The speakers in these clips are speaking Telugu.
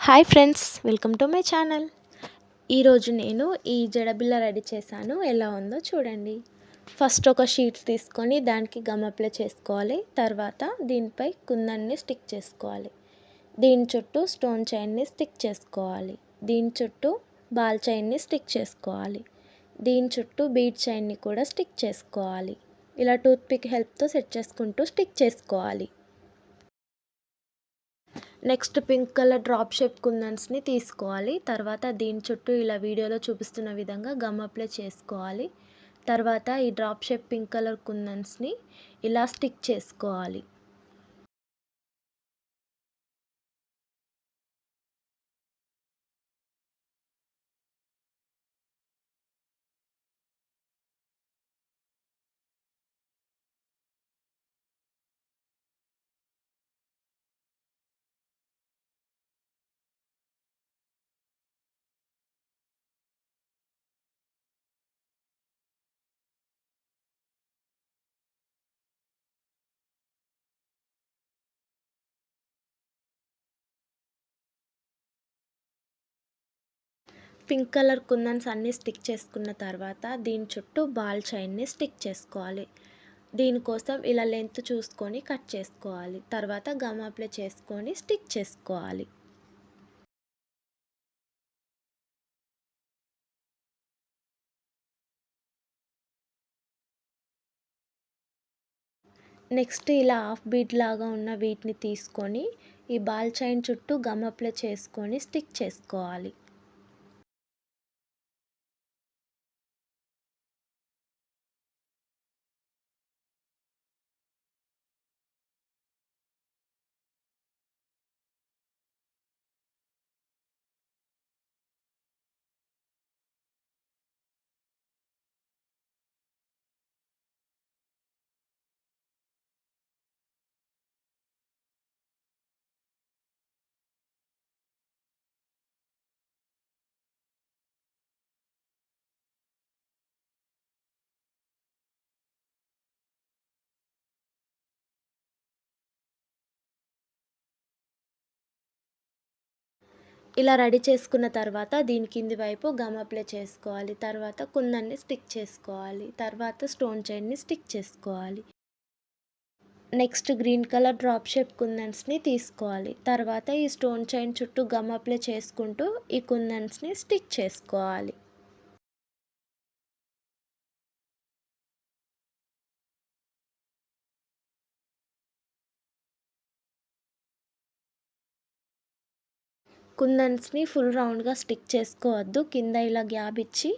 Hi friends, welcome to my channel. ఈరోజు నేను ఈ జడబిళ్ళ రెడీ చేశాను. ఎలా ఉందో చూడండి. ఫస్ట్ ఒక షీట్ తీసుకొని దానికి గమ్ అప్లై చేసుకోవాలి. తర్వాత దీనిపై కుందన్ని స్టిక్ చేసుకోవాలి. దీని చుట్టూ స్టోన్ చైన్ని స్టిక్ చేసుకోవాలి. దీని చుట్టూ బాల్ చైన్ని స్టిక్ చేసుకోవాలి. దీని చుట్టూ బీడ్ చైన్ని కూడా స్టిక్ చేసుకోవాలి. ఇలా టూత్ పిక్ హెల్ప్తో సెట్ చేసుకుంటూ స్టిక్ చేసుకోవాలి. Next pink colour drop shape కుందన్స్ని తీసుకోవాలి. తర్వాత దీని చుట్టూ ఇలా వీడియోలో చూపిస్తున్న విధంగా గమ్ అప్లై చేసుకోవాలి. తర్వాత ఈ డ్రాప్ షేప్ పింక్ కలర్ కుందన్స్ని ఇలా స్టిక్ చేసుకోవాలి. పింక్ కలర్ కుందన్స్ అన్నీ స్టిక్ చేసుకున్న తర్వాత దీని చుట్టూ బాల్ చైన్ని స్టిక్ చేసుకోవాలి. దీనికోసం ఇలా లెంత్ చూసుకొని కట్ చేసుకోవాలి. తర్వాత గమ్ అప్లై చేసుకొని స్టిక్ చేసుకోవాలి. నెక్స్ట్ ఇలా హాఫ్ బీట్ లాగా ఉన్న వీటిని తీసుకొని ఈ బాల్ చైన్ చుట్టూ గమ్ అప్లై చేసుకొని స్టిక్ చేసుకోవాలి. ఇలా రెడీ చేసుకున్న తర్వాత దీని కింది వైపు గమ్ అప్లై చేసుకోవాలి. తర్వాత కుందన్ని స్టిక్ చేసుకోవాలి. తర్వాత స్టోన్ చైన్ని స్టిక్ చేసుకోవాలి. Next green colour drop shape కుందన్స్ని తీసుకోవాలి. తర్వాత ఈ స్టోన్ చైన్ చుట్టూ గమ్ అప్లై చేసుకుంటూ ఈ కుందన్స్ని స్టిక్ చేసుకోవాలి. కుందన్స్ని ఫుల్ రౌండ్గా స్టిక్ చేసుకోవద్దు. కింద ఇలా గ్యాప్ ఇచ్చి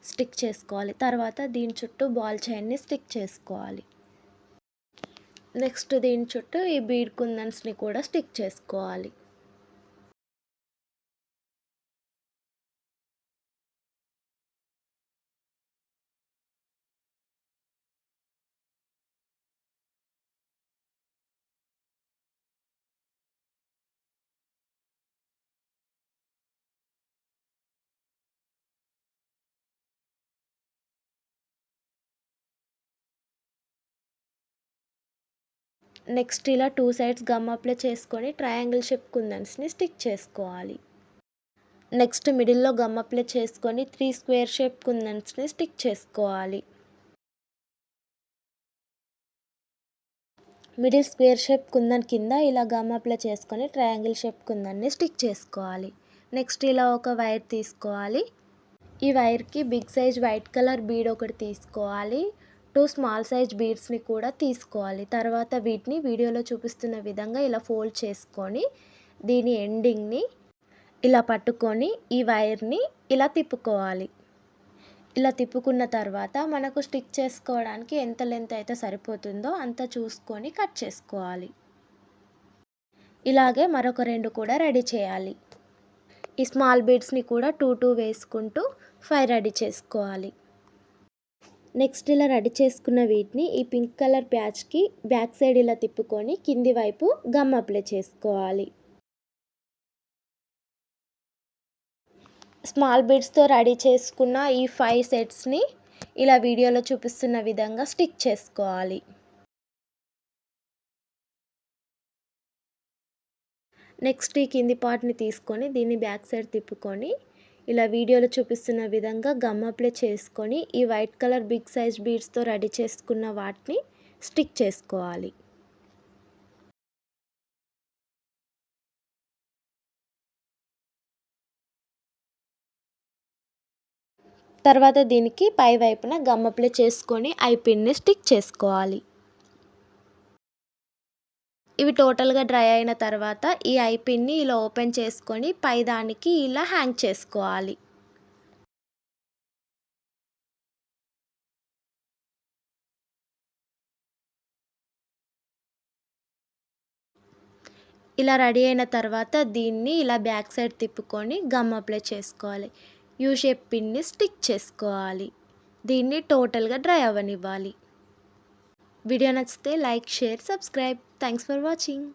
స్టిక్ చేసుకోవాలి. తర్వాత దీని చుట్టూ బాల్ చైన్ని స్టిక్ చేసుకోవాలి. నెక్స్ట్ దీని చుట్టూ ఈ బీడ్ కుందన్స్ని కూడా స్టిక్ చేసుకోవాలి. నెక్స్ట్ ఇలా 2 సైడ్స్ గమ్ అప్లై చేసుకొని ట్రయాంగిల్ షేప్ కుందన్స్ని స్టిక్ చేసుకోవాలి. నెక్స్ట్ మిడిల్లో గమ్ అప్లై చేసుకొని 3 స్క్వేర్ షేప్ కుందన్స్ని స్టిక్ చేసుకోవాలి. మిడిల్ స్క్వేర్ షేప్ కుందన్ కింద ఇలా గమ్ అప్లై చేసుకొని ట్రయాంగిల్ షేప్ కుందన్ని స్టిక్ చేసుకోవాలి. నెక్స్ట్ ఇలా ఒక వైర్ తీసుకోవాలి. ఈ వైర్కి big size white colour bead ఒకటి తీసుకోవాలి. 2 స్మాల్ సైజ్ బీడ్స్ని కూడా తీసుకోవాలి. తర్వాత వీటిని వీడియోలో చూపిస్తున్న విధంగా ఇలా ఫోల్డ్ చేసుకొని దీని ఎండింగ్ని ఇలా పట్టుకొని ఈ వైర్ని ఇలా తిప్పుకోవాలి. ఇలా తిప్పుకున్న తర్వాత మనకు స్టిక్ చేసుకోవడానికి ఎంత లెంత్ అయితే సరిపోతుందో అంత చూసుకొని కట్ చేసుకోవాలి. ఇలాగే మరొక 2 కూడా రెడీ చేయాలి. ఈ స్మాల్ బీడ్స్ని కూడా 2 వేసుకుంటూ 5 రెడీ చేసుకోవాలి. నెక్స్ట్ ఇలా రెడీ చేసుకున్న వీటిని ఈ పింక్ కలర్ ప్యాచ్కి బ్యాక్ సైడ్ ఇలా తిప్పుకొని కింది వైపు గమ్ అప్లై చేసుకోవాలి. స్మాల్ బీడ్స్తో రెడీ చేసుకున్న ఈ 5 సెట్స్ని ఇలా వీడియోలో చూపిస్తున్న విధంగా స్టిక్ చేసుకోవాలి. నెక్స్ట్ ఈ కింది పార్ట్ని తీసుకొని దీన్ని బ్యాక్ సైడ్ తిప్పుకొని ఇలా వీడియోలో చూపిస్తున్న విధంగా గమ్ అప్లై చేసుకొని ఈ వైట్ కలర్ బిగ్ సైజ్ బీడ్స్తో రెడీ చేసుకున్న వాటిని స్టిక్ చేసుకోవాలి. తర్వాత దీనికి పై వైపున గమ్ అప్లై చేసుకొని ఐ పిన్ని స్టిక్ చేసుకోవాలి. ఇవి టోటల్గా డ్రై అయిన తర్వాత ఈ ఐ పిన్ని ఇలా ఓపెన్ చేసుకొని పై దానికి ఇలా హ్యాంగ్ చేసుకోవాలి. ఇలా రెడీ అయిన తర్వాత దీన్ని ఇలా బ్యాక్ సైడ్ తిప్పుకొని గమ్ అప్లై చేసుకోవాలి. యూ షేప్ పిన్ని స్టిక్ చేసుకోవాలి. దీన్ని టోటల్గా డ్రై అవ్వనివ్వాలి. వీడియో నచ్చితే like, share, subscribe. Thanks for watching.